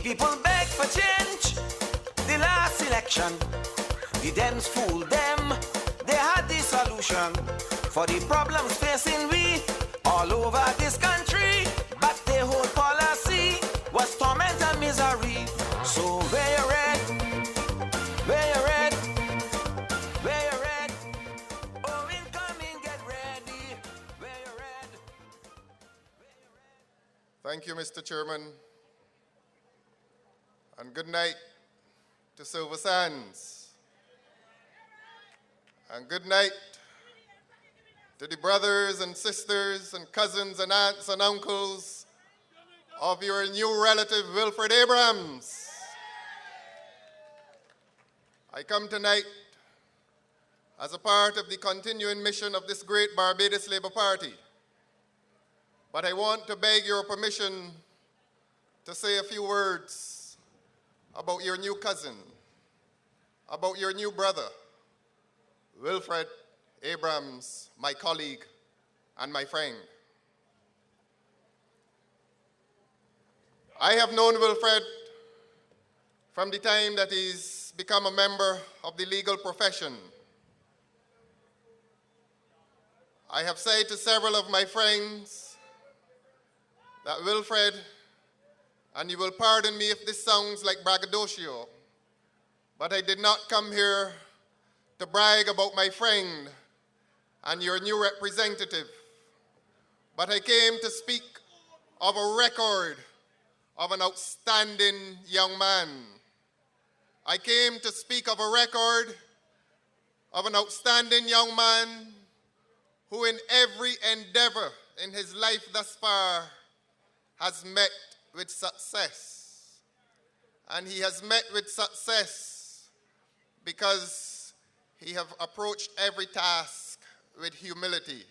people beg for change. The last election, the Dems fooled them. They had the solution for the problems facing we all over this country. But their whole policy was torment and misery. So where you red? Where you red? Where you red? Oh, incoming, get ready. Where you red? Thank you, Mr. Chairman. And good night to Silver Sands. And good night to the brothers and sisters and cousins and aunts and uncles of your new relative, Wilfred Abrams. I come tonight as a part of the continuing mission of this great Barbados Labour Party. But I want to beg your permission to say a few words about your new cousin, about your new brother, Wilfred Abrams, my colleague and my friend. I have known Wilfred from the time that he's become a member of the legal profession. I have said to several of my friends that Wilfred, and you will pardon me if this sounds like braggadocio, but I did not come here to brag about my friend and your new representative, but I came to speak of a record of an outstanding young man. I came to speak of a record of an outstanding young man who in every endeavor in his life thus far has met with success. And he has met with success because he have approached every task with humility.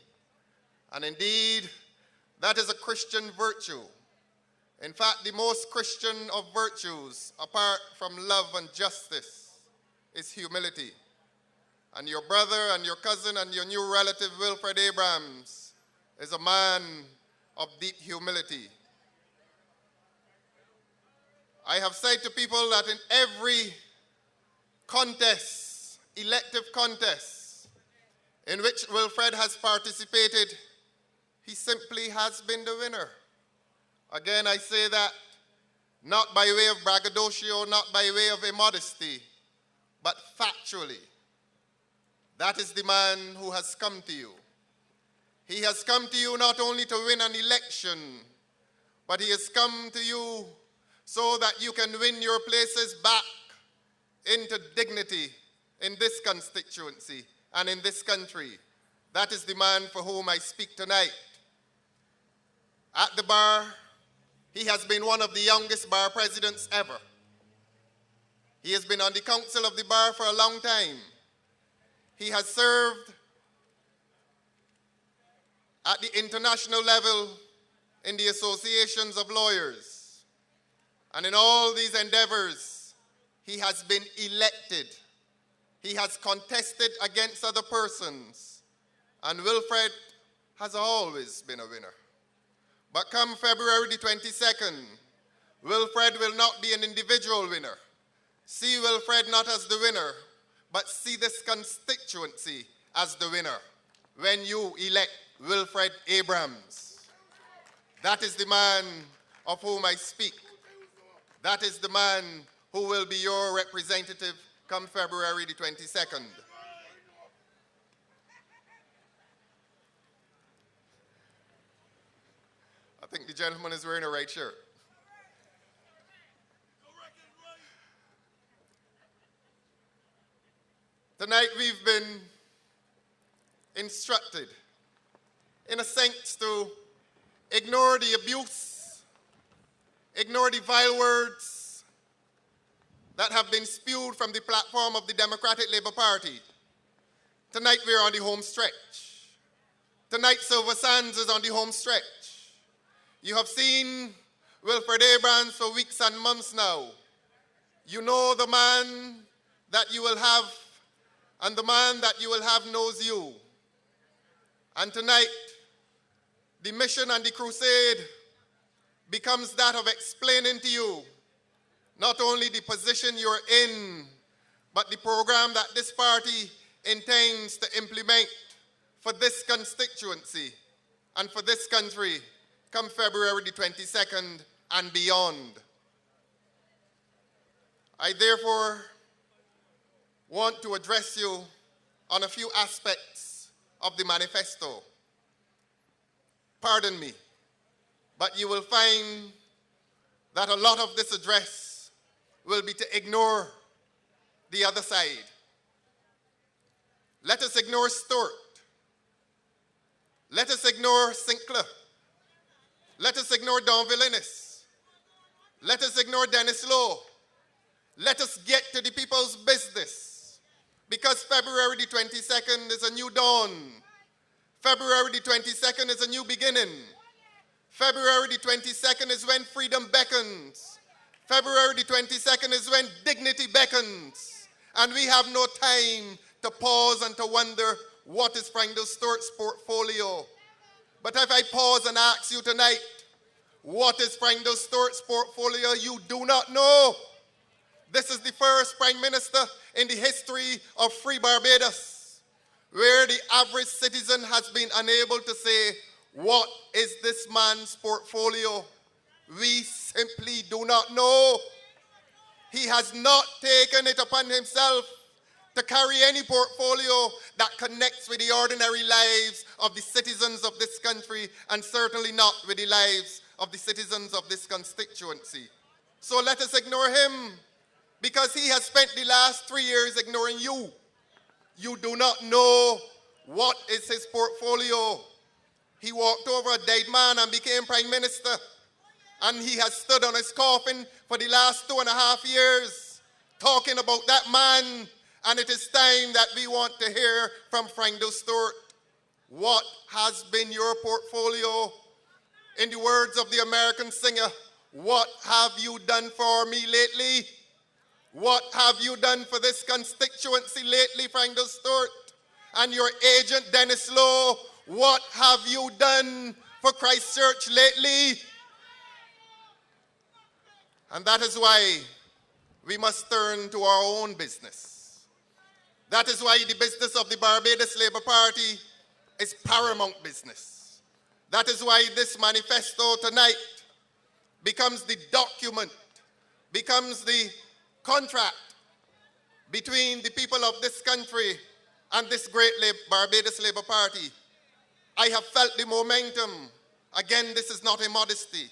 And indeed, that is a Christian virtue. In fact, the most Christian of virtues, apart from love and justice, is humility. And your brother and your cousin and your new relative, Wilfred Abrams, is a man of deep humility. I have said to people that in every contest, elective contest, in which Wilfred has participated, he simply has been the winner. Again, I say that not by way of braggadocio, not by way of immodesty, but factually. That is the man who has come to you. He has come to you not only to win an election, but he has come to you so that you can win your places back into dignity in this constituency and in this country. That is the man for whom I speak tonight. At the bar, he has been one of the youngest bar presidents ever. He has been on the council of the bar for a long time. He has served at the international level in the associations of lawyers. And in all these endeavors, he has been elected. He has contested against other persons. And Wilfred has always been a winner. But come February the 22nd, Wilfred will not be an individual winner. See Wilfred not as the winner, but see this constituency as the winner when you elect Wilfred Abrams. That is the man of whom I speak. That is the man who will be your representative come February the 22nd. I think the gentleman is wearing a right shirt. Tonight we've been instructed, in a sense, to ignore the abuse, ignore the vile words that have been spewed from the platform of the Democratic Labour Party. Tonight we're on the home stretch. Tonight Silver Sands is on the home stretch. You have seen Wilfred Abrams for weeks and months now. You know the man that you will have, and the man that you will have knows you. And tonight, the mission and the crusade becomes that of explaining to you not only the position you're in, but the program that this party intends to implement for this constituency and for this country come February the 22nd and beyond. I therefore want to address you on a few aspects of the manifesto. Pardon me, but you will find that a lot of this address will be to ignore the other side. Let us ignore Stewart. Let us ignore Sinclair. Let us ignore Don Villinis. Let us ignore Dennis Lowe. Let us get to the people's business, because February the 22nd is a new dawn. February the 22nd is a new beginning. February the 22nd is when freedom beckons. February the 22nd is when dignity beckons. And we have no time to pause and to wonder, what is Frank Stewart's portfolio? But if I pause and ask you tonight, what is Frank Stewart's portfolio? You do not know. This is the first prime minister in the history of free Barbados where the average citizen has been unable to say, what is this man's portfolio? We simply do not know. He has not taken it upon himself to carry any portfolio that connects with the ordinary lives of the citizens of this country, and certainly not with the lives of the citizens of this constituency. So let us ignore him, because he has spent the last 3 years ignoring you. You do not know what is his portfolio. He walked over a dead man and became prime minister, and he has stood on his coffin for the last 2.5 years talking about that man, and it is time that we want to hear from Frank Stewart. What has been your portfolio? In the words of the American singer, what have you done for me lately? What have you done for this constituency lately, Frank Stewart? And your agent, Dennis Lowe, what have you done for Christchurch lately? And that is why we must turn to our own business. That is why the business of the Barbados Labour Party is paramount business. That is why this manifesto tonight becomes the document, becomes the contract between the people of this country and this great Barbados Labour Party. I have felt the momentum. Again, this is not a modesty.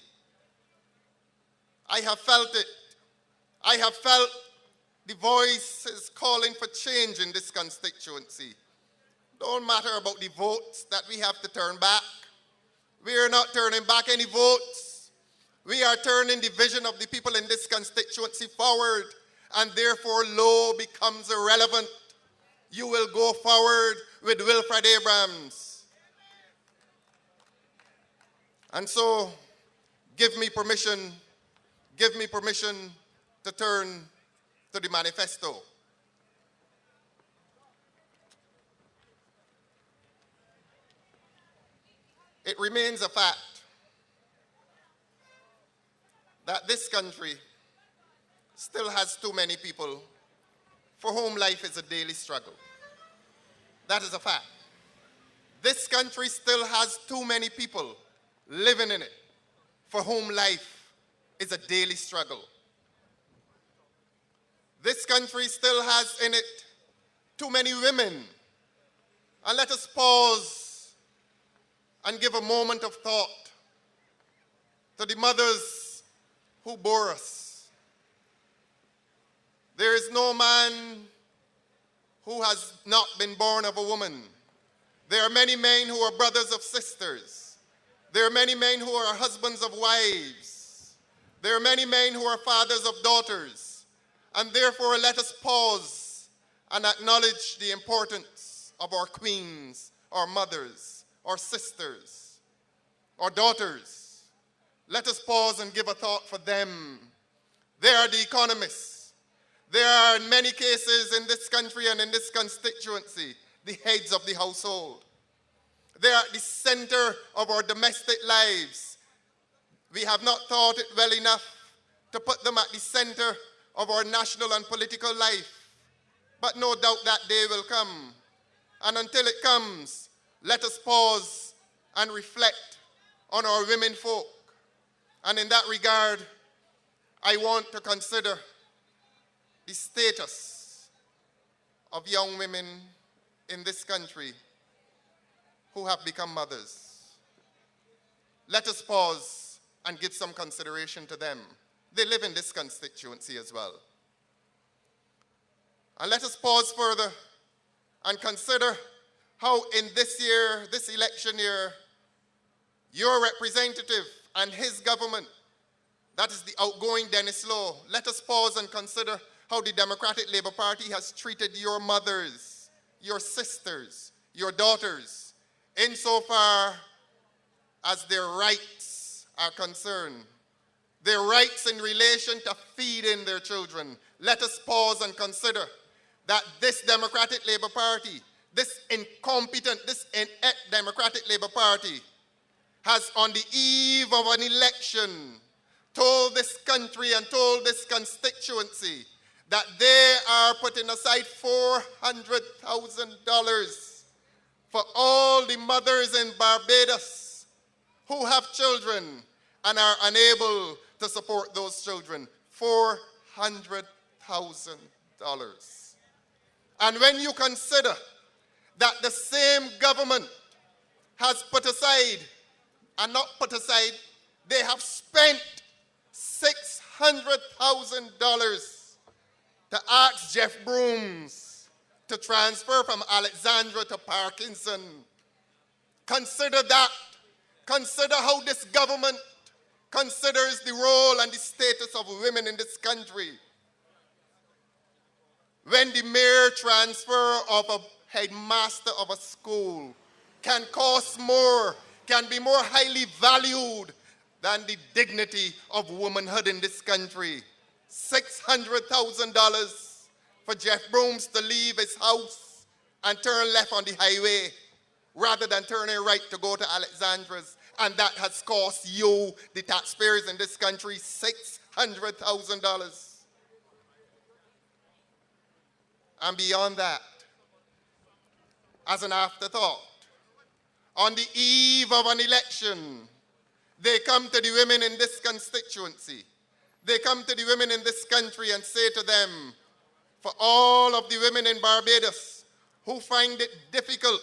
I have felt it. I have felt the voices calling for change in this constituency. Don't matter about the votes that we have to turn back. We are not turning back any votes. We are turning the vision of the people in this constituency forward, and therefore Lowe becomes irrelevant. You will go forward with Wilfred Abrams. And so, give me permission to turn to the manifesto. It remains a fact that this country still has too many people for whom life is a daily struggle. That is a fact. This country still has too many people living in it for whom life is a daily struggle. This country still has in it too many women. And let us pause and give a moment of thought to the mothers who bore us. There is no man who has not been born of a woman. There are many men who are brothers of sisters. There are many men who are husbands of wives. There are many men who are fathers of daughters. And therefore, let us pause and acknowledge the importance of our queens, our mothers, our sisters, our daughters. Let us pause and give a thought for them. They are the economists. There are, in many cases in this country and in this constituency, the heads of the household. They are at the center of our domestic lives. We have not thought it well enough to put them at the center of our national and political life. But no doubt that day will come. And until it comes, let us pause and reflect on our women folk. And in that regard, I want to consider the status of young women in this country who have become mothers. Let us pause and give some consideration to them. They live in this constituency as well. And let us pause further and consider how in this year, this election year, your representative and his government, that is the outgoing Dennis Lowe, let us pause and consider how the Democratic Labour Party has treated your mothers, your sisters, your daughters, insofar as their rights are concerned. Their rights in relation to feeding their children. Let us pause and consider that this Democratic Labour Party, this incompetent, this inept Democratic Labour Party, has on the eve of an election told this country and told this constituency that they are putting aside $400,000 for all the mothers in Barbados who have children and are unable to support those children. $400,000. And when you consider that the same government has put aside, and not put aside, they have spent $600,000 to ask Jeff Brooms to transfer from Alexandra to Parkinson. Consider that. Consider how this government considers the role and the status of women in this country. When the mere transfer of a headmaster of a school can cost more, can be more highly valued than the dignity of womanhood in this country. $600,000 for Jeff Brooms to leave his house and turn left on the highway rather than turning right to go to Alexandra's. And that has cost you, the taxpayers in this country, $600,000. And beyond that, as an afterthought, on the eve of an election, they come to the women in this constituency. They come to the women in this country and say to them, for all of the women in Barbados who find it difficult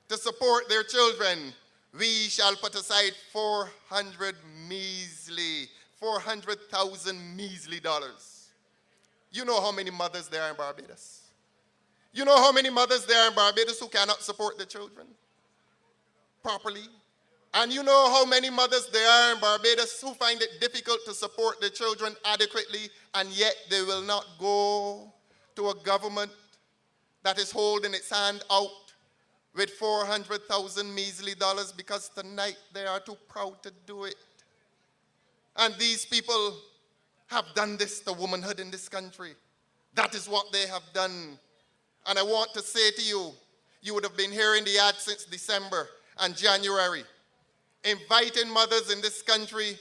to support their children, we shall put aside $400,000 measly dollars. You know how many mothers there are in Barbados? You know how many mothers there are in Barbados who cannot support their children properly? And you know how many mothers there are in Barbados who find it difficult to support their children adequately, and yet they will not go to a government that is holding its hand out with $400,000 measly dollars because tonight they are too proud to do it. And these people have done this to womanhood in this country. That is what they have done. And I want to say to you, you would have been hearing the ad since December and January, inviting mothers in this country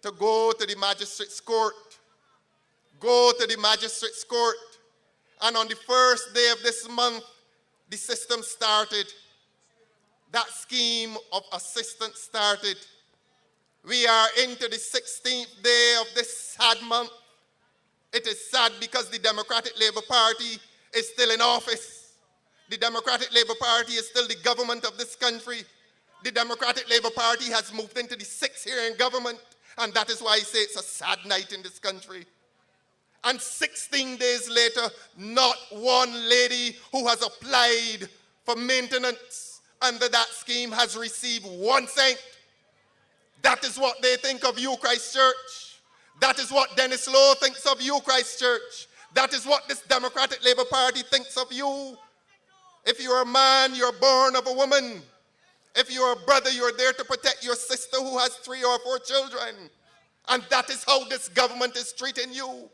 to go to the magistrate's court. Go to the magistrate's court. And on the first day of this month, the system started. That scheme of assistance started. We are into the 16th day of this sad month. It is sad because the Democratic Labour Party is still in office. The Democratic Labour Party is still the government of this country. The Democratic Labour Party has moved into the 6th year in government, and that is why I say it's a sad night in this country. And 16 days later, not one lady who has applied for maintenance under that scheme has received 1 cent. That is what they think of you, Christchurch. That is what Dennis Lowe thinks of you, Christchurch. That is what this Democratic Labour Party thinks of you. If you're a man, you're born of a woman. If you're a brother, you're there to protect your sister who has 3 or 4 children. And that is how this government is treating you.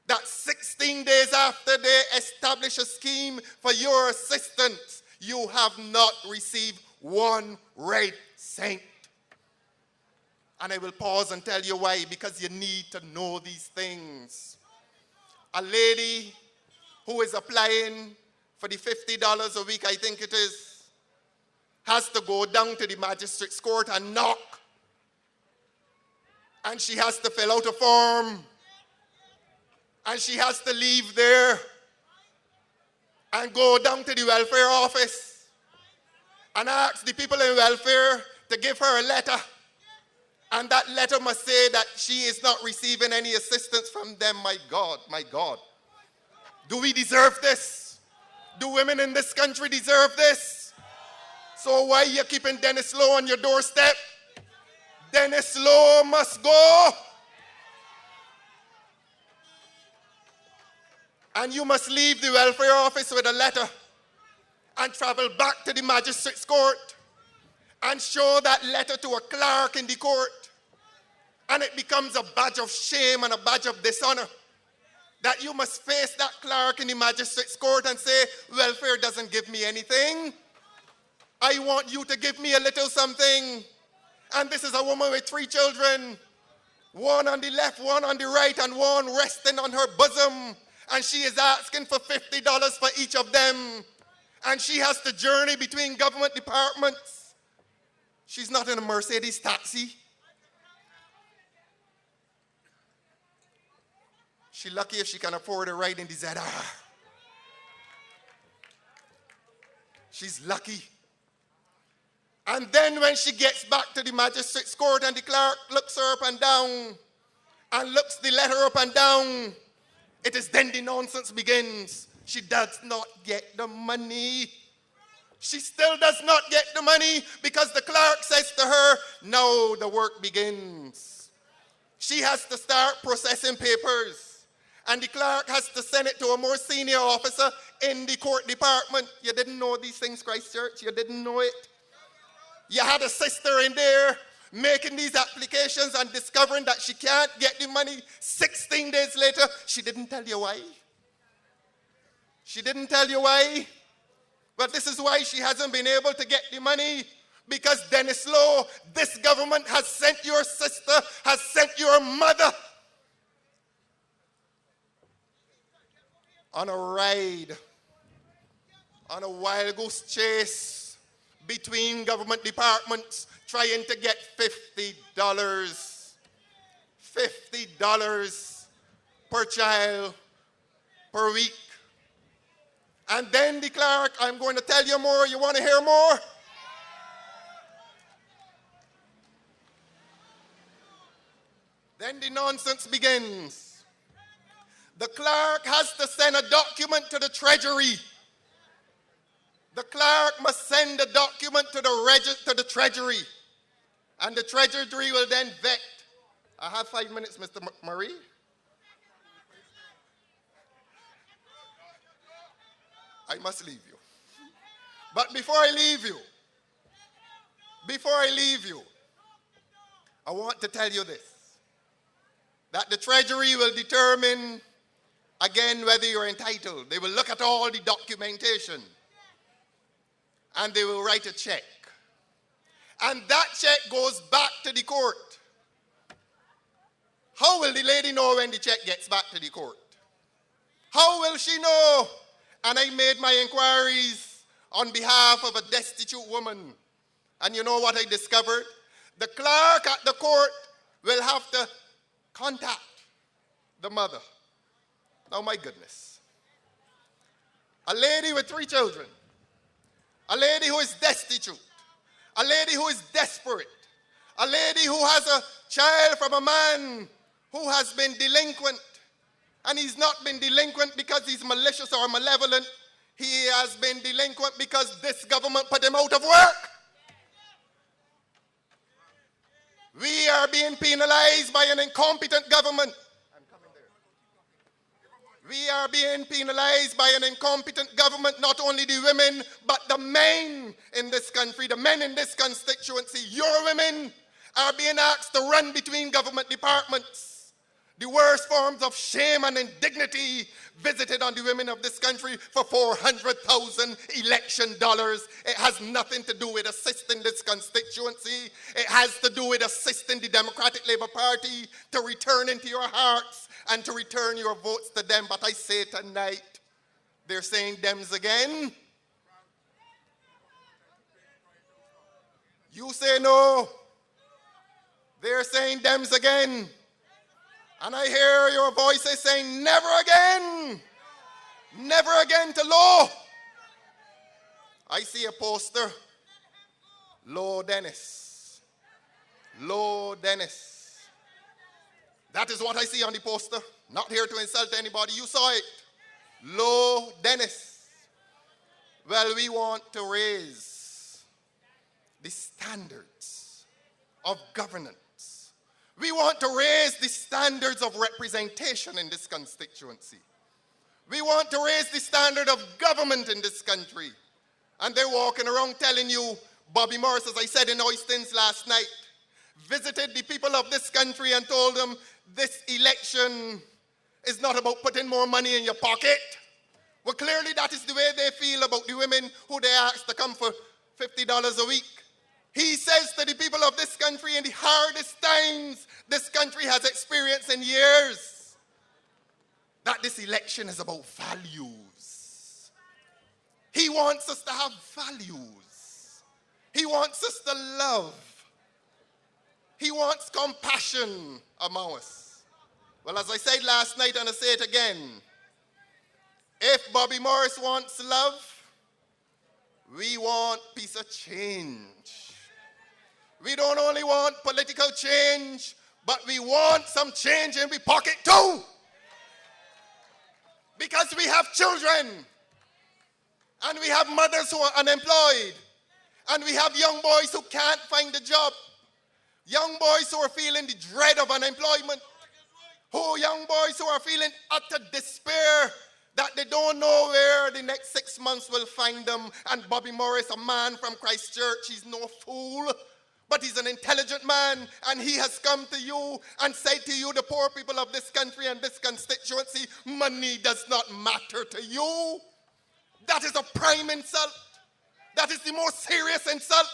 That 16 days after they establish a scheme for your assistance, you have not received 1 red cent. And I will pause and tell you why, because you need to know these things. A lady who is applying for the $50 a week, I think it is, has to go down to the magistrate's court and knock. And she has to fill out a form. And she has to leave there and go down to the welfare office and ask the people in welfare to give her a letter. And that letter must say that she is not receiving any assistance from them. My God, my God. Do we deserve this? Do women in this country deserve this? So why are you keeping Dennis Lowe on your doorstep? Dennis Lowe must go. And you must leave the welfare office with a letter and travel back to the magistrate's court and show that letter to a clerk in the court. And it becomes a badge of shame and a badge of dishonor that you must face that clerk in the magistrate's court and say, welfare doesn't give me anything. I want you to give me a little something. And this is a woman with 3 children, one on the left, one on the right, and one resting on her bosom. And she is asking for $50 for each of them. And she has to journey between government departments. She's not in a Mercedes taxi. She's lucky if she can afford a ride in the ZR. She's lucky. And then when she gets back to the magistrate's court and the clerk looks her up and down and looks the letter up and down, it is then the nonsense begins. She does not get the money. She still does not get the money because the clerk says to her, now the work begins. She has to start processing papers. And the clerk has to send it to a more senior officer in the court department. You didn't know these things, Christchurch? You didn't know it? You had a sister in there making these applications and discovering that she can't get the money 16 days later. She didn't tell you why. She didn't tell you why. But this is why she hasn't been able to get the money. Because Dennis Lowe, this government has sent your sister, has sent your mother on a ride, on a wild goose chase between government departments trying to get $50. $50 per child per week. And then the clerk, I'm going to tell you more. You want to hear more? Then the nonsense begins. The clerk has to send a document to the Treasury. The clerk must send the document to the Treasury. And the Treasury will then vet. I have 5 minutes, Mr. Murray. I must leave you. But before I leave you, I want to tell you this. That the Treasury will determine again whether you're entitled. They will look at all the documentation and they will write a check. And that check goes back to the court. How will the lady know when the check gets back to the court? How will she know? And I made my inquiries on behalf of a destitute woman. And you know what I discovered? The clerk at the court will have to contact the mother. Now, my goodness. A lady with 3 children. A lady who is destitute. A lady who is desperate. A lady who has a child from a man who has been delinquent. And he's not been delinquent because he's malicious or malevolent. He has been delinquent because this government put him out of work. We are being penalized by an incompetent government. We are being penalized by an incompetent government, not only the women, but the men in this country, the men in this constituency. Your women are being asked to run between government departments. the worst forms of shame and indignity visited on the women of this country for 400,000 election dollars. It has nothing to do with assisting this constituency. It has to do with assisting the Democratic Labour Party to return into your hearts and to return your votes to them. But I say tonight, they're saying dems again. You say no. They're saying dems again. And I hear your voices saying, never again. Never again to law. I see a poster. Law Dennis. Law Dennis. That is what I see on the poster. Not here to insult anybody. You saw it. Law Dennis. Well, we want to raise the standards of governance. We want to raise the standards of representation in this constituency. We want to raise the standard of government in this country. And they're walking around telling you, Bobby Morris, as I said in Oistins last night, visited the people of this country and told them this election is not about putting more money in your pocket. Well, clearly that is the way they feel about the women who they asked to come for $50 a week. He says to the people of this country, in the hardest times this country has experienced in years, that this election is about values. He wants us to have values. He wants us to love. He wants compassion among us. Well, as I said last night, and I say it again, if Bobby Morris wants love, we want peace of change. We don't only want political change, but we want some change in the pocket too. Because we have children, and we have mothers who are unemployed, and we have young boys who can't find a job, young boys who are feeling the dread of unemployment, young boys who are feeling utter despair that they don't know where the next 6 months will find them. And Bobby Morris, a man from Christchurch, he's no fool, but he's an intelligent man, and he has come to you and said to you, the poor people of this country and this constituency, money does not matter to you. That is a prime insult. That is the most serious insult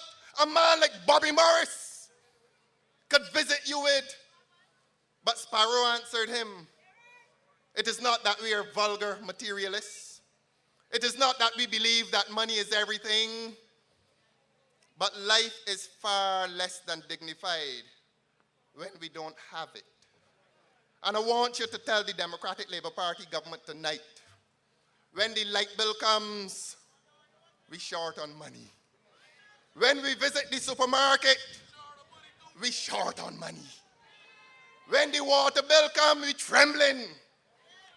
a man like Bobby Morris could visit you with. But Sparrow answered him, it is not that we are vulgar materialists. It is not that we believe that money is everything. But life is far less than dignified when we don't have it. And I want you to tell the Democratic Labour Party government tonight, when the light bill comes, we short on money. When we visit the supermarket, we short on money. When the water bill comes, we trembling.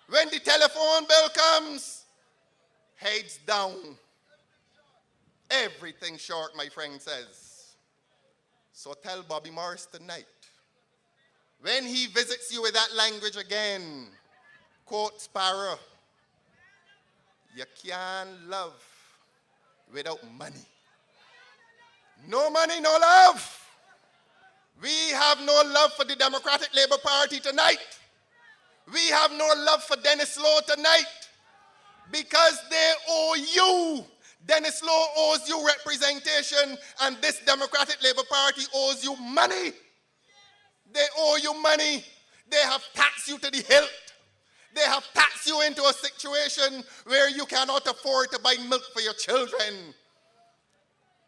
When the telephone bill comes, heads down. Everything short, my friend says. So tell Bobby Morris tonight, when he visits you with that language again, quote Sparrow, you can't love without money. No money, no love. We have no love for the Democratic Labour Party tonight. We have no love for Dennis Law tonight because they owe you. Dennis Law owes you representation, and this Democratic Labour Party owes you money. They owe you money. They have taxed you to the hilt. They have taxed you into a situation where you cannot afford to buy milk for your children.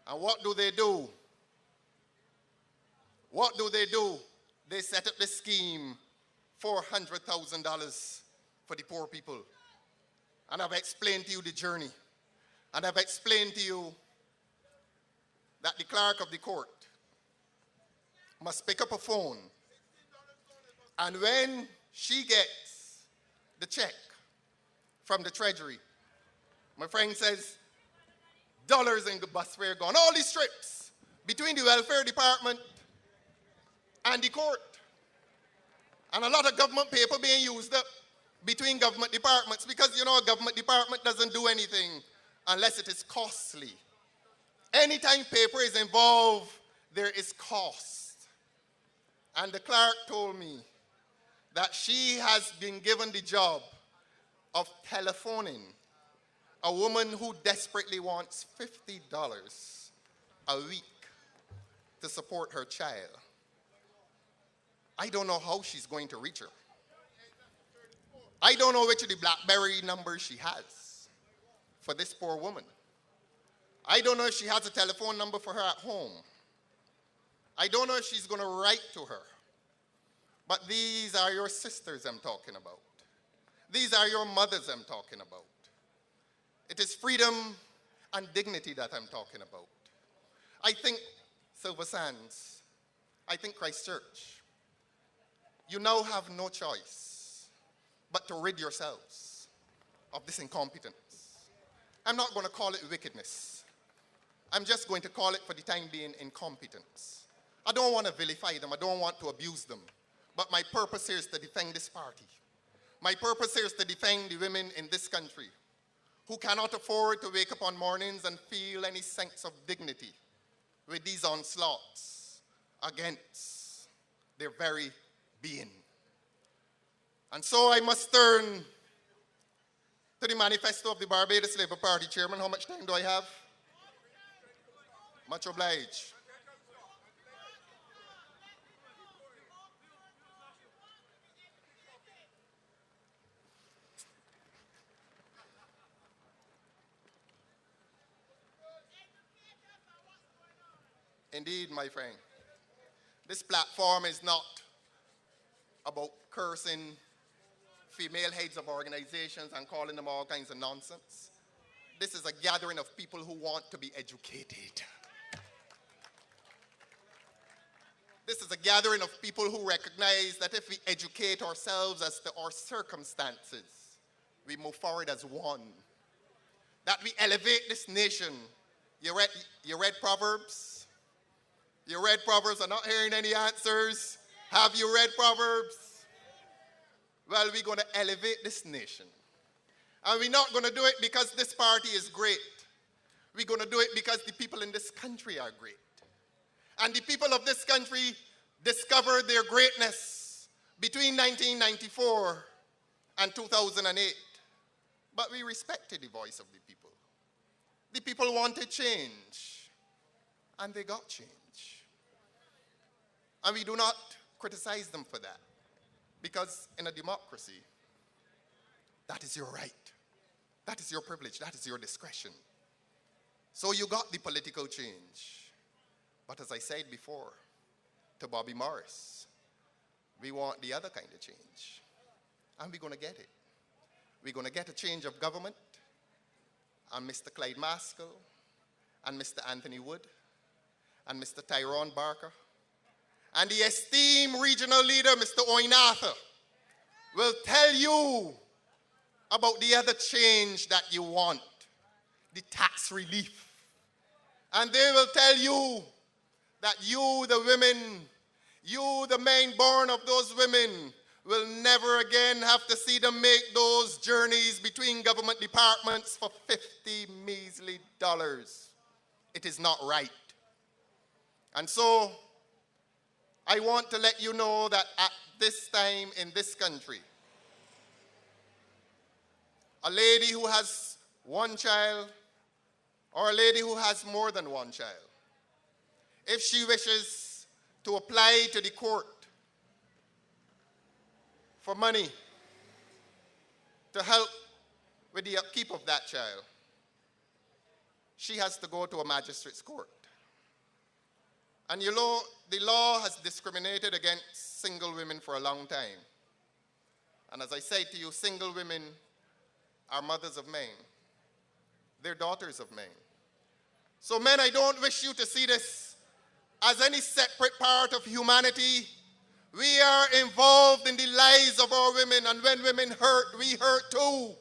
And what do? What do? They set up this scheme, $400,000 for the poor people. And I've explained to you the journey. And I've explained to you that the clerk of the court must pick up a phone. And when she gets the check from the treasury, my friend says, dollars in the bus fare gone. All these trips between the welfare department and the court. And a lot of government paper being used up between government departments because, you know, a government department doesn't do anything unless it is costly. Anytime paper is involved, there is cost. And the clerk told me that she has been given the job of telephoning a woman who desperately wants $50 a week to support her child. I don't know how she's going to reach her. I don't know which of the BlackBerry numbers she has for this poor woman. I don't know if she has a telephone number for her at home. I don't know if she's going to write to her. But these are your sisters I'm talking about. These are your mothers I'm talking about. It is freedom and dignity that I'm talking about. I think Silver Sands, I think Christchurch, you now have no choice but to rid yourselves of this incompetence. I'm not going to call it wickedness. I'm just going to call it, for the time being, incompetence. I don't want to vilify them. I don't want to abuse them. But my purpose here is to defend this party. My purpose here is to defend the women in this country who cannot afford to wake up on mornings and feel any sense of dignity with these onslaughts against their very being. And so I must turn to the manifesto of the Barbados Labour Party chairman. How much time do I have? Much obliged. Indeed, my friend, this platform is not about cursing female heads of organizations and calling them all kinds of nonsense. This is a gathering of people who want to be educated. This is a gathering of people who recognize that if we educate ourselves as to our circumstances, we move forward as one. That we elevate this nation. You read Proverbs? You read Proverbs? I'm not hearing any answers. Have you read Proverbs? Well, we're going to elevate this nation. And we're not going to do it because this party is great. We're going to do it because the people in this country are great. And the people of this country discovered their greatness between 1994 and 2008. But we respected the voice of the people. The people wanted change, and they got change. And we do not criticize them for that, because in a democracy, that is your right. That is your privilege. That is your discretion. So you got the political change. But as I said before to Bobby Morris, we want the other kind of change. And we're going to get it. We're going to get a change of government. And Mr. Clyde Maskell, and Mr. Anthony Wood, and Mr. Tyrone Barker, and the esteemed regional leader, Mr. Owen Arthur, will tell you about the other change that you want, the tax relief. And they will tell you that you, the women, you, the main born of those women, will never again have to see them make those journeys between government departments for $50 measly. It is not right. And so, I want to let you know that at this time in this country, a lady who has one child or a lady who has more than one child, if she wishes to apply to the court for money to help with the upkeep of that child, she has to go to a magistrate's court. And you know, the law has discriminated against single women for a long time. And as I say to you, single women are mothers of men. They're daughters of men. So men, I don't wish you to see this as any separate part of humanity. We are involved in the lives of our women, and when women hurt, we hurt too.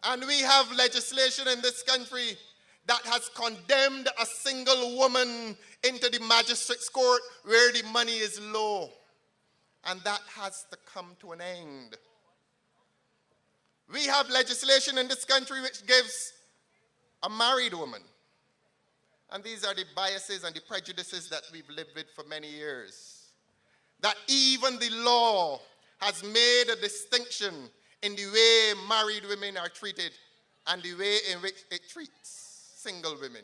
And we have legislation in this country that has condemned a single woman into the magistrate's court where the money is low. And that has to come to an end. We have legislation in this country which gives a married woman, and these are the biases and the prejudices that we've lived with for many years, that even the law has made a distinction in the way married women are treated and the way in which it treats single women.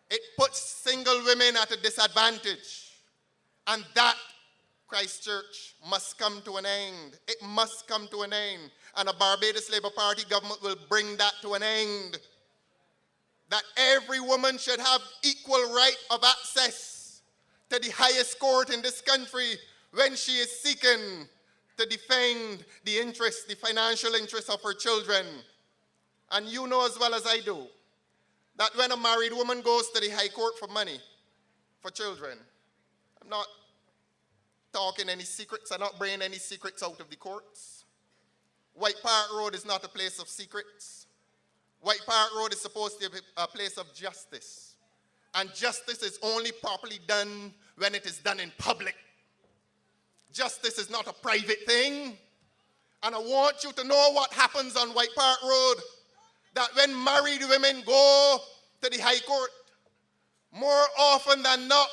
It puts single women at a disadvantage, and that, Christ Church, must come to an end. It must come to an end, and a Barbados Labour Party government will bring that to an end. That every woman should have equal right of access to the highest court in this country when she is seeking to defend the interests, the financial interests of her children. And you know as well as I do that when a married woman goes to the High Court for money for children, I'm not talking any secrets, I'm not bringing any secrets out of the courts. White Park Road is not a place of secrets. White Park Road is supposed to be a place of justice. And justice is only properly done when it is done in public. Justice is not a private thing. And I want you to know what happens on White Park Road. That when married women go to the High Court, more often than not,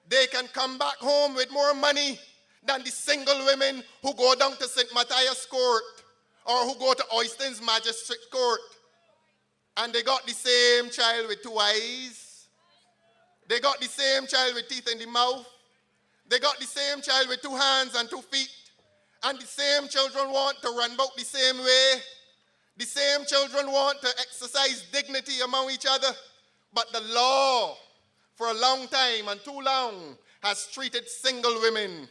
they can come back home with more money than the single women who go down to St. Matthias Court or who go to Oyston's Magistrate Court. And they got the same child with 2 eyes. They got the same child with teeth in the mouth. They got the same child with 2 hands and 2 feet. And the same children want to run about the same way. The same children want to exercise dignity among each other. But the law, for a long time and too long, has treated single women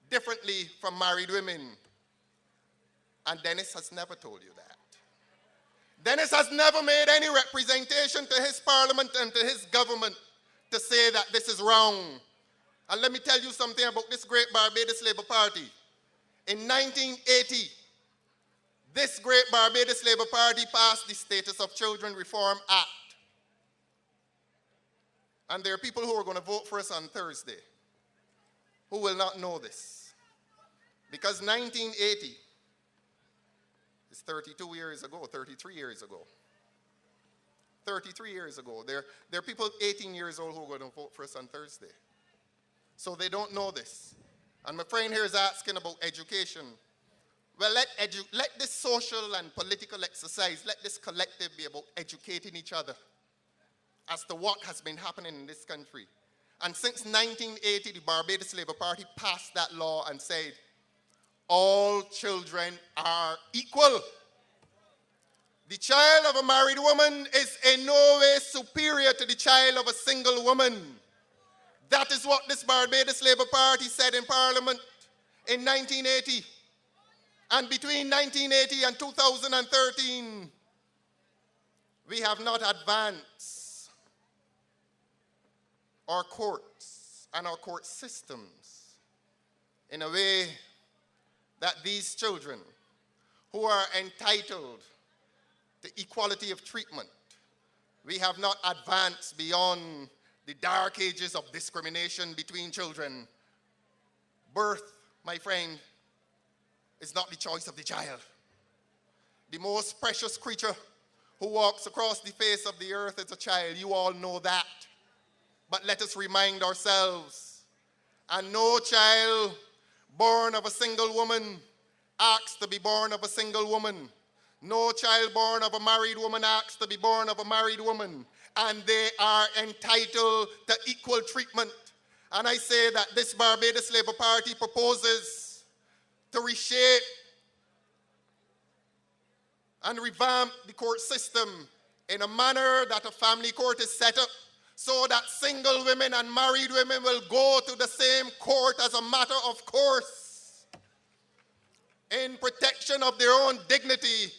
differently from married women. And Dennis has never told you that. Dennis has never made any representation to his parliament and to his government to say that this is wrong. And let me tell you something about this great Barbados Labour Party. In 1980, this great Barbados Labour Party passed the Status of Children Reform Act. And there are people who are going to vote for us on Thursday who will not know this. Because 1980 is 32 years ago, 33 years ago. 33 years ago. There are people 18 years old who are going to vote for us on Thursday. So they don't know this. And my friend here is asking about education. Well, let this social and political exercise, let this collective be about educating each other as to what has been happening in this country. And since 1980, the Barbados Labour Party passed that law and said, all children are equal. The child of a married woman is in no way superior to the child of a single woman. That is what this Barbados Labour Party said in Parliament in 1980. And between 1980 and 2013, we have not advanced our courts and our court systems in a way that these children who are entitled to equality of treatment, we have not advanced beyond the dark ages of discrimination between children. Birth, my friend, is not the choice of the child. The most precious creature who walks across the face of the earth is a child. You all know that. But let us remind ourselves, and no child born of a single woman asks to be born of a single woman. No child born of a married woman asks to be born of a married woman. And they are entitled to equal treatment. And I say that this Barbados Labour Party proposes to reshape and revamp the court system in a manner that a family court is set up so that single women and married women will go to the same court as a matter of course in protection of their own dignity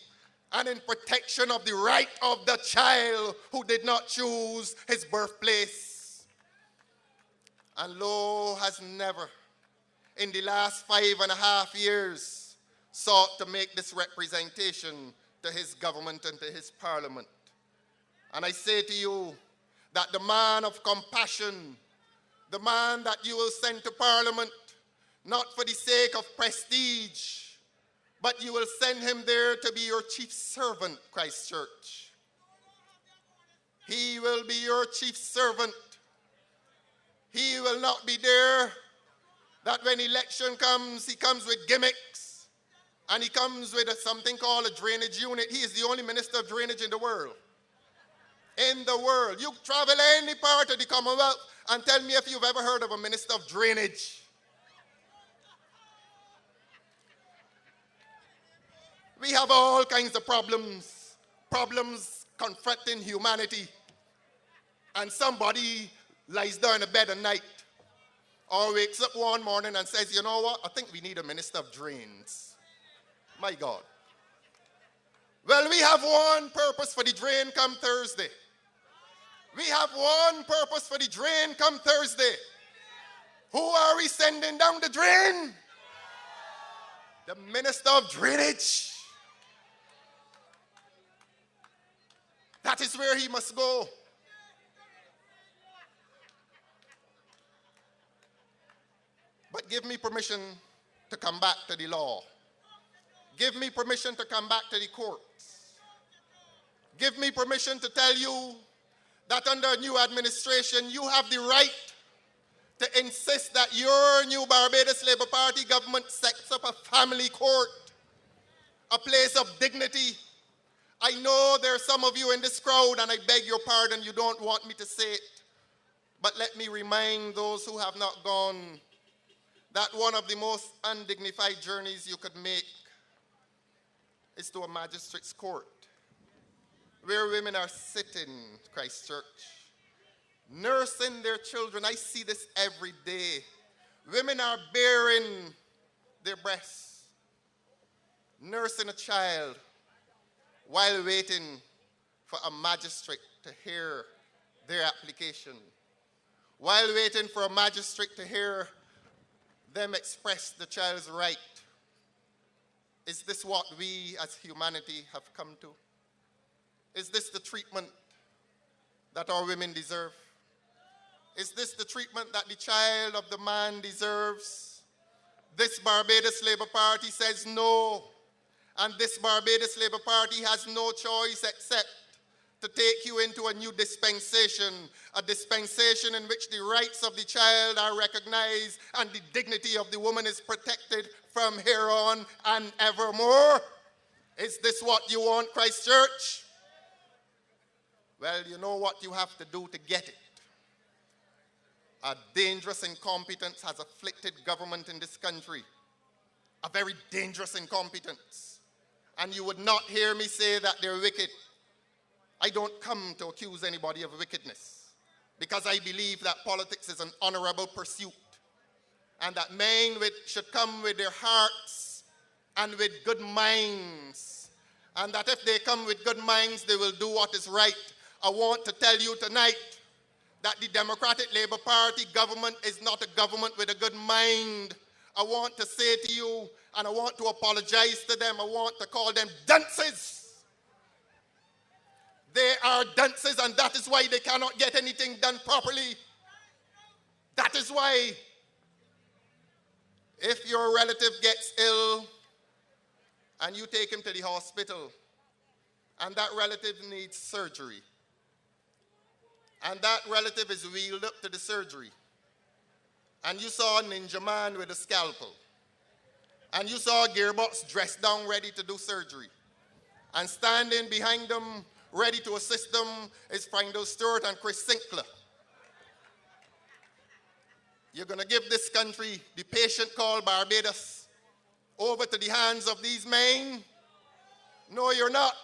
and in protection of the right of the child who did not choose his birthplace. And Law has never, in the last 5.5 years, sought to make this representation to his government and to his parliament. And I say to you that the man of compassion, the man that you will send to parliament, not for the sake of prestige, but you will send him there to be your chief servant, Christ Church. He will be your chief servant. He will not be there that when election comes, he comes with gimmicks, and he comes with something called a drainage unit. He is the only minister of drainage in the world. In the world. You travel any part of the Commonwealth and tell me if you've ever heard of a minister of drainage. We have all kinds of problems confronting humanity. And somebody lies down in a bed at night or wakes up one morning and says, you know what, I think we need a minister of drains. My God. Well, we have one purpose for the drain come Thursday. We have one purpose for the drain come Thursday. Who are we sending down the drain? The minister of drainage. That is where he must go. But give me permission to come back to the law. Give me permission to come back to the courts. Give me permission to tell you that under a new administration, you have the right to insist that your new Barbados Labour Party government sets up a family court, a place of dignity. I know there are some of you in this crowd, and I beg your pardon, you don't want me to say it, but let me remind those who have not gone that one of the most undignified journeys you could make is to a magistrate's court, where women are sitting, Christchurch, nursing their children. I see this every day. Women are bearing their breasts, nursing a child while waiting for a magistrate to hear their application, while waiting for a magistrate to hear them express the child's right. Is this what we as humanity have come to? Is this the treatment that our women deserve? Is this the treatment that the child of the man deserves? This Barbados Labour Party says no, and this Barbados Labour Party has no choice except to take you into a new dispensation, a dispensation in which the rights of the child are recognized and the dignity of the woman is protected from here on and evermore. Is this what you want, Christchurch? Well, you know what you have to do to get it. A dangerous incompetence has afflicted government in this country. A very dangerous incompetence. And you would not hear me say that they're wicked. I don't come to accuse anybody of wickedness, because I believe that politics is an honorable pursuit, and that men should come with their hearts and with good minds, and that if they come with good minds, they will do what is right. I want to tell you tonight that the Democratic Labour Party government is not a government with a good mind. I want to say to you, and I want to apologize to them, I want to call them dunces. They are dunces, and that is why they cannot get anything done properly. That is why if your relative gets ill and you take him to the hospital and that relative needs surgery and that relative is wheeled up to the surgery and you saw a ninja man with a scalpel and you saw a gearbox dressed down ready to do surgery, and standing behind them ready to assist them is Frindle Stewart and Chris Sinclair. You're going to give this country, the patient called Barbados, over to the hands of these men? No, you're not.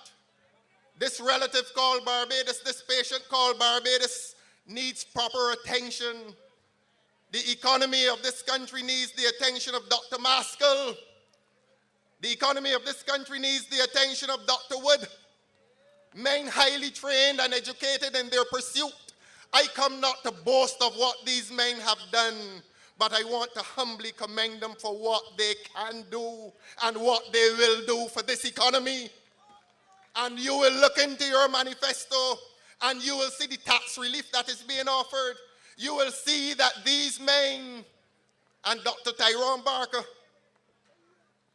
This relative called Barbados, this patient called Barbados needs proper attention. The economy of this country needs the attention of Dr. Maskell. The economy of this country needs the attention of Dr. Wood. Men highly trained and educated in their pursuit. I come not to boast of what these men have done, but I want to humbly commend them for what they can do and what they will do for this economy. And you will look into your manifesto and you will see the tax relief that is being offered. You will see that these men and Dr. Tyrone Barker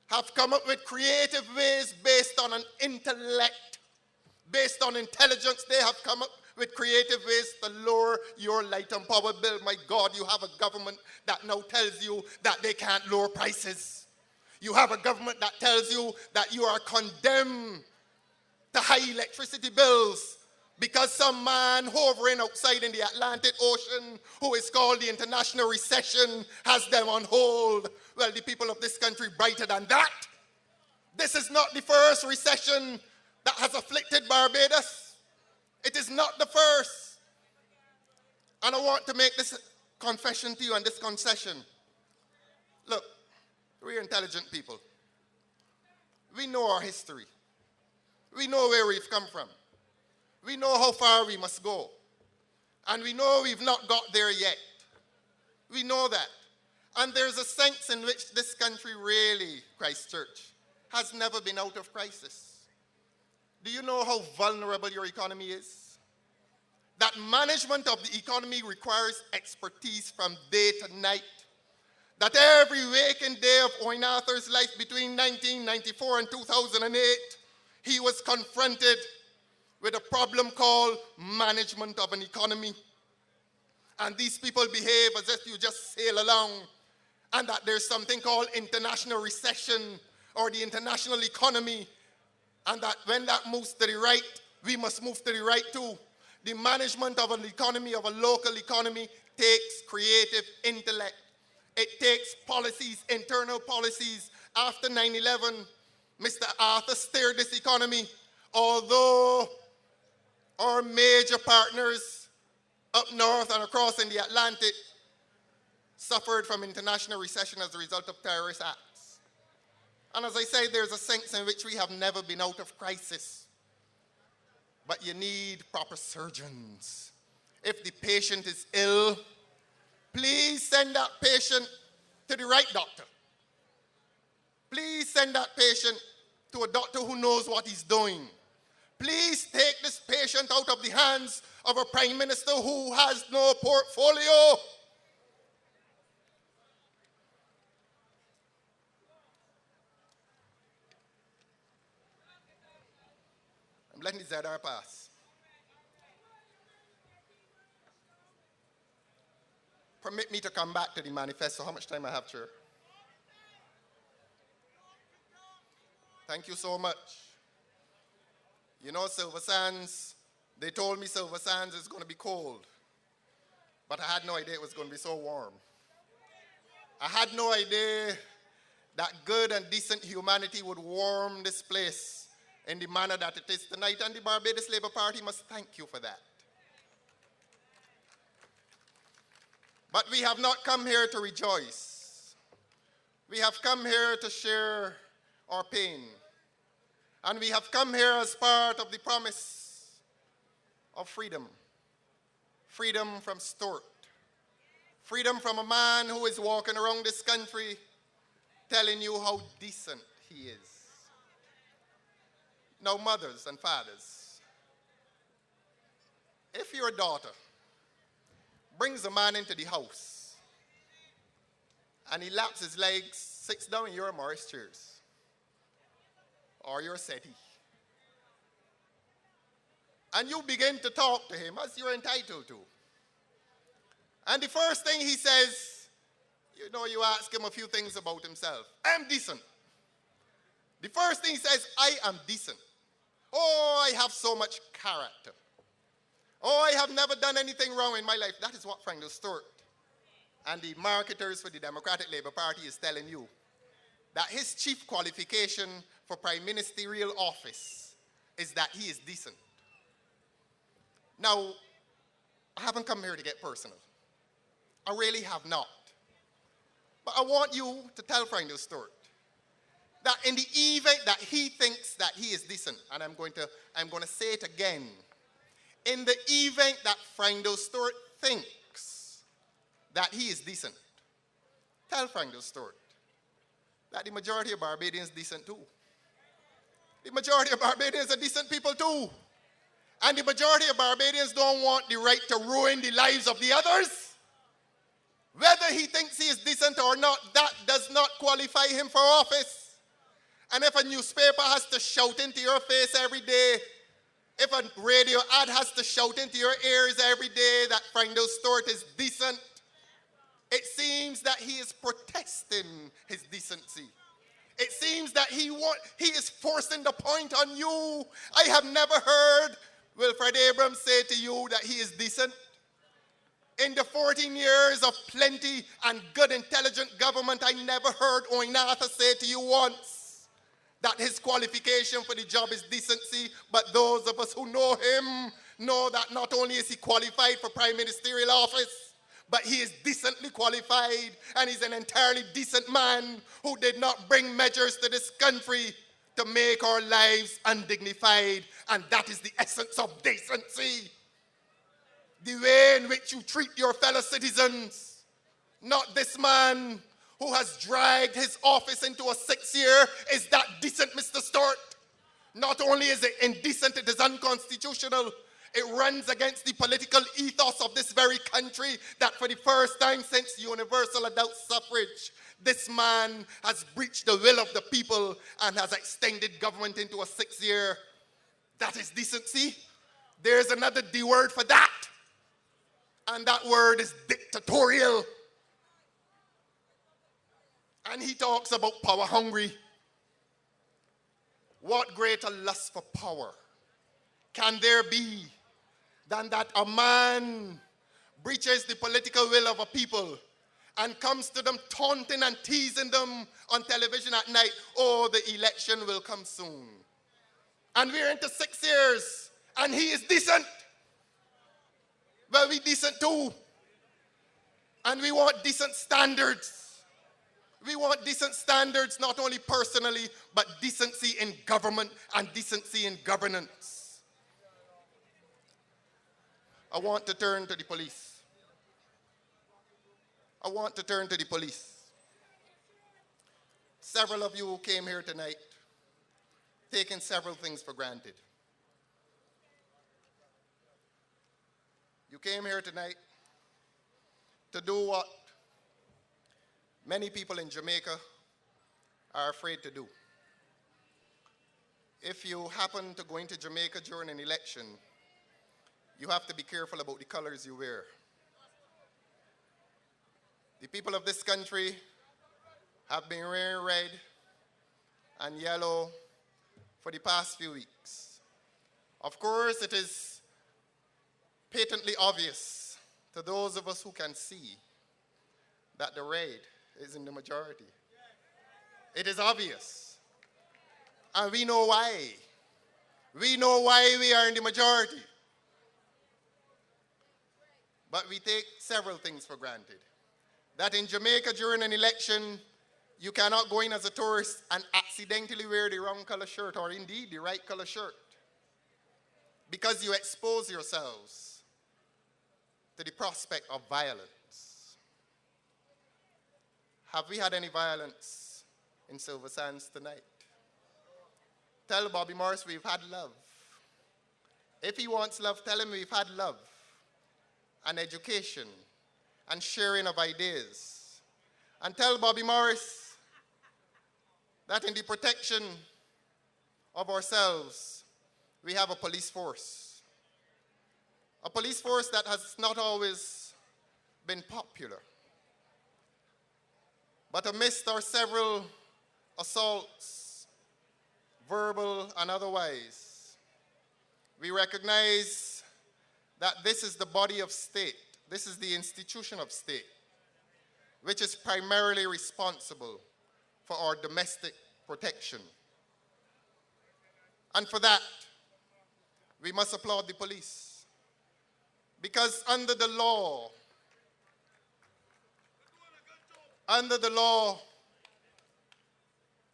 have come up with creative ways based on an intellect, based on intelligence. They have come up with creative ways to lower your light and power bill. My God, you have a government that now tells you that they can't lower prices. You have a government that tells you that you are condemned to high electricity bills because some man hovering outside in the Atlantic Ocean, who is called the international recession, has them on hold. Well, the people of this country brighter than that. This is not the first recession that has afflicted Barbados. It is not the first. And I want to make this confession to you and this concession. Look, we're intelligent people. We know our history. We know where we've come from. We know how far we must go. And we know we've not got there yet. We know that. And there's a sense in which this country really, Christchurch, has never been out of crisis. Do you know how vulnerable your economy is? That management of the economy requires expertise from day to night. That every waking day of Owen Arthur's life between 1994 and 2008, he was confronted with a problem called management of an economy. And these people behave as if you just sail along, and that there's something called international recession or the international economy, and that when that moves to the right, we must move to the right too. The management of an economy, of a local economy, takes creative intellect. It takes policies, internal policies. After 9/11, Mr. Arthur steered this economy, although our major partners up north and across in the Atlantic suffered from international recession as a result of terrorist acts. And as I say, there's a sense in which we have never been out of crisis. But you need proper surgeons. If the patient is ill, please send that patient to the right doctor. Please send that patient to a doctor who knows what he's doing. Please take this patient out of the hands of a prime minister who has no portfolio. I'm letting the ZR pass. Permit me to come back to the manifesto. How much time I have, Chair? Thank you so much. You know, Silver Sands, they told me Silver Sands is going to be cold. But I had no idea it was going to be so warm. I had no idea that good and decent humanity would warm this place in the manner that it is tonight. And the Barbados Labour Party must thank you for that. But we have not come here to rejoice. We have come here to share our pain. And we have come here as part of the promise of freedom. Freedom from Stuart. Freedom from a man who is walking around this country telling you how decent he is. Now, mothers and fathers, if your daughter brings a man into the house and he laps his legs, sits down in your Morris chairs or your settee, and you begin to talk to him as you're entitled to, and the first thing he says, you know, you ask him a few things about himself. I'm decent. The first thing he says, I am decent. Oh, I have so much character. Oh, I have never done anything wrong in my life. That is what Frank Stuart and the marketers for the Democratic Labour Party is telling you. That his chief qualification for prime ministerial office is that he is decent. Now, I haven't come here to get personal. I really have not. But I want you to tell Frank Stuart that in the event that he thinks that he is decent, and I'm going to say it again, in the event that Frank Stuart thinks that he is decent, tell Frank Stuart that the majority of Barbadians are decent too. The majority of Barbadians are decent people too. And the majority of Barbadians don't want the right to ruin the lives of the others. Whether he thinks he is decent or not, that does not qualify him for office. And if a newspaper has to shout into your face every day If a radio ad has to shout into your ears every day that Frank Stewart is decent, it seems that he is protesting his decency. It seems that he is forcing the point on you. I have never heard Wilfred Abrams say to you that he is decent. In the 14 years of plenty and good intelligent government, I never heard Oinatha say to you once that his qualification for the job is decency, but those of us who know him know that not only is he qualified for prime ministerial office, but he is decently qualified, and he's an entirely decent man who did not bring measures to this country to make our lives undignified, and that is the essence of decency. The way in which you treat your fellow citizens, not this man who has dragged his office into a 6th year. Is that decent, Mr. Stewart? Not only is it indecent, it is unconstitutional. It runs against the political ethos of this very country that for the first time since universal adult suffrage, this man has breached the will of the people and has extended government into a 6th year. That is decency. There's another D word for that. And that word is dictatorial. And he talks about power hungry. What greater lust for power can there be than that a man breaches the political will of a people and comes to them taunting and teasing them on television at night? Oh, the election will come soon. And we're into 6 years, and he is decent. Well, we decent too. And we want decent standards. We want decent standards, not only personally, but decency in government and decency in governance. I want to turn to the police. I want to turn to the police. Several of you came here tonight taking several things for granted. You came here tonight to do what many people in Jamaica are afraid to do. If you happen to go into Jamaica during an election, you have to be careful about the colors you wear. The people of this country have been wearing red and yellow for the past few weeks. Of course, it is patently obvious to those of us who can see that the red is in the majority. It is obvious. And we know why. We know why we are in the majority. But we take several things for granted. That in Jamaica during an election, you cannot go in as a tourist and accidentally wear the wrong color shirt or indeed the right color shirt, because you expose yourselves to the prospect of violence. Have we had any violence in Silver Sands tonight? Tell Bobby Morris we've had love. If he wants love, tell him we've had love and education and sharing of ideas. And tell Bobby Morris that in the protection of ourselves, we have a police force. A police force that has not always been popular. But amidst our several assaults, verbal and otherwise, we recognize that this is the body of state, this is the institution of state, which is primarily responsible for our domestic protection. And for that, we must applaud the police. Because under the law,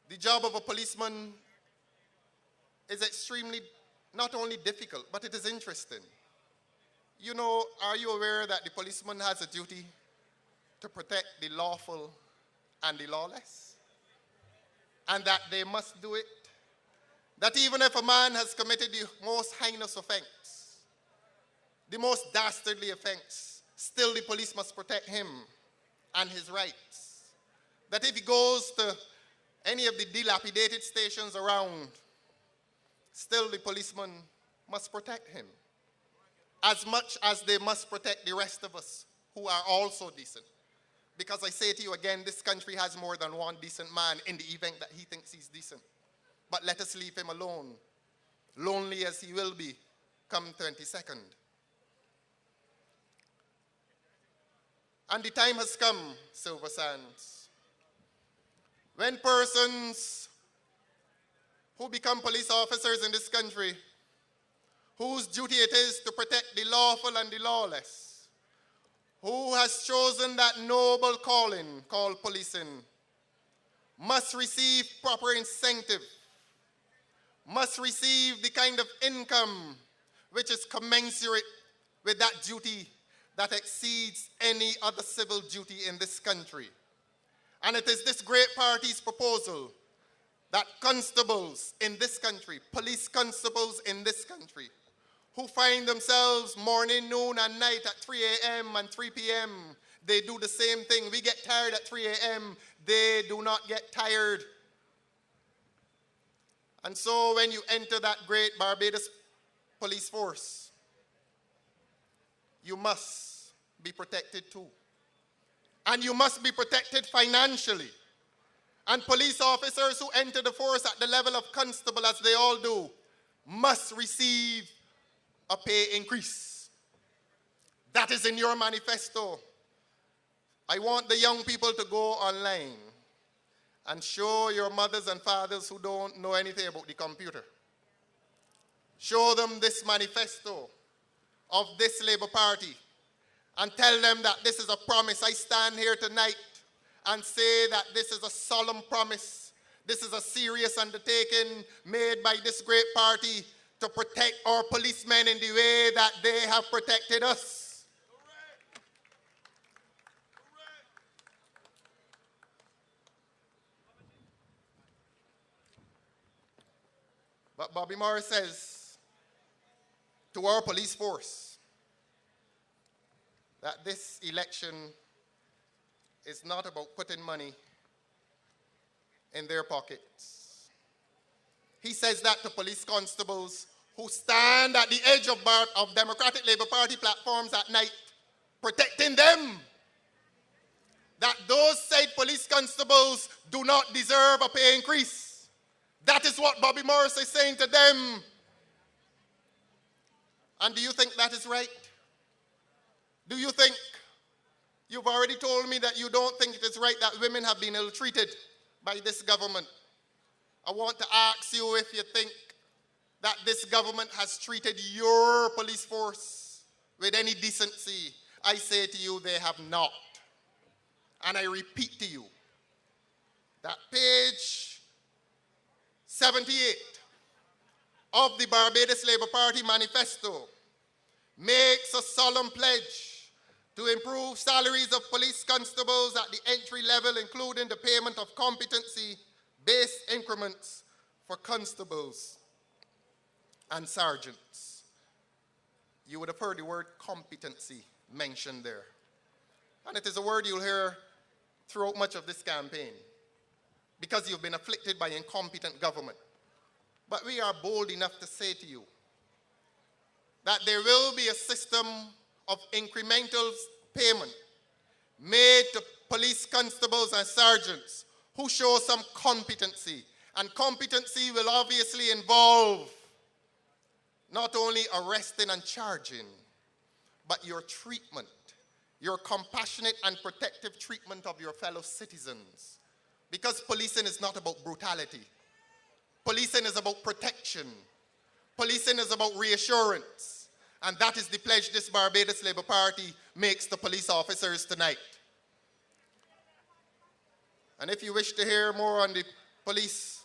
the job of a policeman is extremely, not only difficult, but it is interesting. You know, are you aware that the policeman has a duty to protect the lawful and the lawless? And that they must do it? That even if a man has committed the most heinous offense, the most dastardly offense, still the police must protect him and his rights. That if he goes to any of the dilapidated stations around, still the policeman must protect him as much as they must protect the rest of us who are also decent. Because I say to you again, this country has more than one decent man in the event that he thinks he's decent. But let us leave him alone, lonely as he will be come 22nd. And the time has come, Silver Sands, when persons who become police officers in this country, whose duty it is to protect the lawful and the lawless, who has chosen that noble calling called policing, must receive proper incentive, must receive the kind of income which is commensurate with that duty that exceeds any other civil duty in this country. And it is this great party's proposal that constables in this country, police constables in this country, who find themselves morning, noon, and night at 3 a.m. and 3 p.m., they do the same thing. We get tired at 3 a.m., they do not get tired. And so when you enter that great Barbados police force, you must be protected too. And you must be protected financially. And police officers who enter the force at the level of constable, as they all do, must receive a pay increase. That is in your manifesto. I want the young people to go online and show your mothers and fathers who don't know anything about the computer. Show them this manifesto of this Labour Party and tell them that this is a promise. I stand here tonight and say that this is a solemn promise. This is a serious undertaking made by this great party to protect our policemen in the way that they have protected us. But Bobby Morris says to our police force that this election is not about putting money in their pockets. He says that to police constables who stand at the edge of Democratic Labour Party platforms at night, protecting them. That those said police constables do not deserve a pay increase. That is what Bobby Morris is saying to them. And do you think that is right? Do you think, you've already told me that you don't think it is right that women have been ill-treated by this government. I want to ask you if you think that this government has treated your police force with any decency. I say to you, they have not. And I repeat to you that page 78 of the Barbados Labour Party manifesto makes a solemn pledge to improve salaries of police constables at the entry level, including the payment of competency-based increments for constables and sergeants. You would have heard the word competency mentioned there. And it is a word you'll hear throughout much of this campaign because you've been afflicted by incompetent government. But we are bold enough to say to you that there will be a system of incremental payment made to police constables and sergeants who show some competency. And competency will obviously involve not only arresting and charging, but your treatment, your compassionate and protective treatment of your fellow citizens. Because policing is not about brutality. Policing is about protection. Policing is about reassurance. And that is the pledge this Barbados Labour Party makes to police officers tonight. And if you wish to hear more on the police,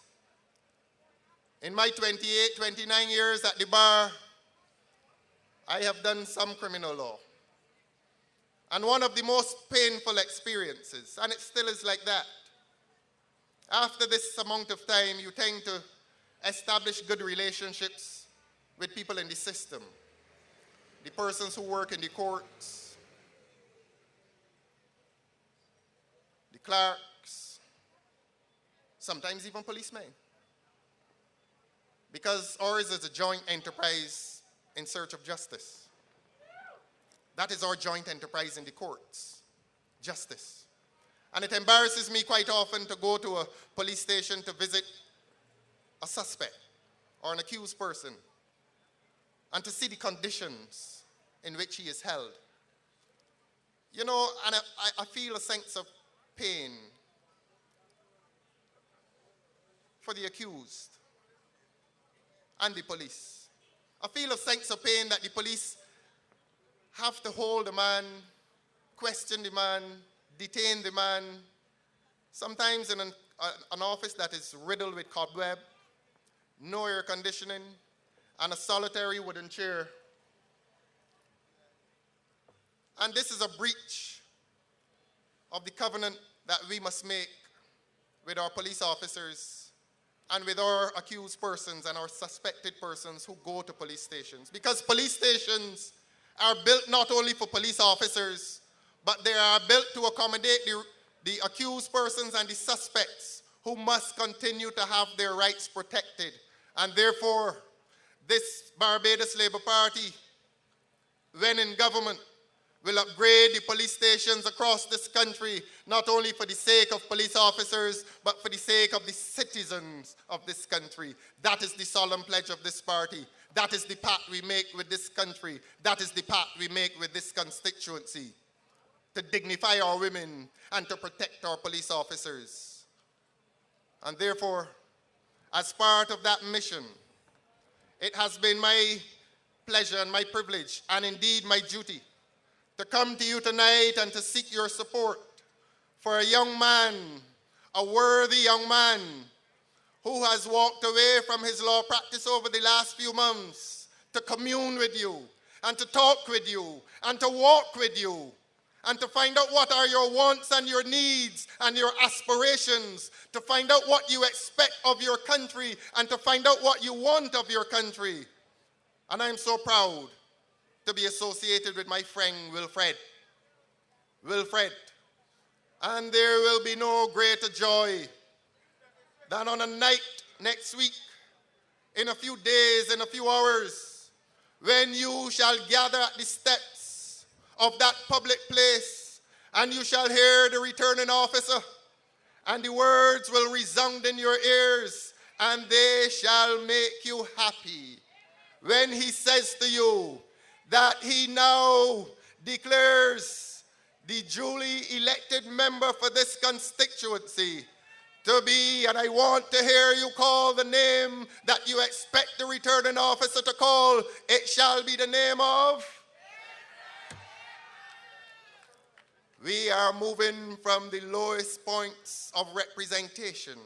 in my 28, 29 years at the bar, I have done some criminal law. And one of the most painful experiences, and it still is like that, after this amount of time, you tend to establish good relationships with people in the system. The persons who work in the courts, the clerks, sometimes even policemen. Because ours is a joint enterprise in search of justice. That is our joint enterprise in the courts, justice. And it embarrasses me quite often to go to a police station to visit a suspect or an accused person and to see the conditions in which he is held. You know, and I feel a sense of pain for the accused and the police. I feel a sense of pain that the police have to hold the man, question the man, detain the man, sometimes in an office that is riddled with cobweb, no air conditioning, and a solitary wooden chair. And this is a breach of the covenant that we must make with our police officers and with our accused persons and our suspected persons who go to police stations. Because police stations are built not only for police officers, but they are built to accommodate the accused persons and the suspects who must continue to have their rights protected. And therefore, this Barbados Labour Party, when in government, will upgrade the police stations across this country, not only for the sake of police officers, but for the sake of the citizens of this country. That is the solemn pledge of this party. That is the pact we make with this country. That is the pact we make with this constituency, to dignify our women and to protect our police officers. And therefore, as part of that mission, it has been my pleasure and my privilege, and indeed my duty, to come to you tonight and to seek your support for a young man, a worthy young man, who has walked away from his law practice over the last few months to commune with you and to talk with you and to walk with you and to find out what are your wants and your needs and your aspirations, to find out what you expect of your country and to find out what you want of your country. And I'm so proud to be associated with my friend Wilfred. And there will be no greater joy than on a night next week, in a few days, in a few hours, when you shall gather at the steps of that public place and you shall hear the returning officer and the words will resound in your ears and they shall make you happy when he says to you that he now declares the duly elected member for this constituency to be, and I want to hear you call the name that you expect the returning officer to call. It shall be the name of. We are moving from the lowest points of representation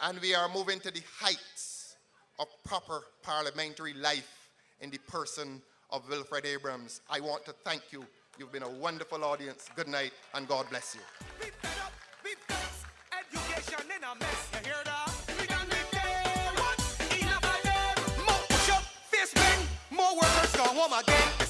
and we are moving to the heights of proper parliamentary life in the person of Wilfred Abrams. I want to thank you. You've been a wonderful audience. Good night and God bless you. We fed up, we fixed education in a mess. You hear that? We done with them. What? Enough of them. More push up, face bend. More workers go home again.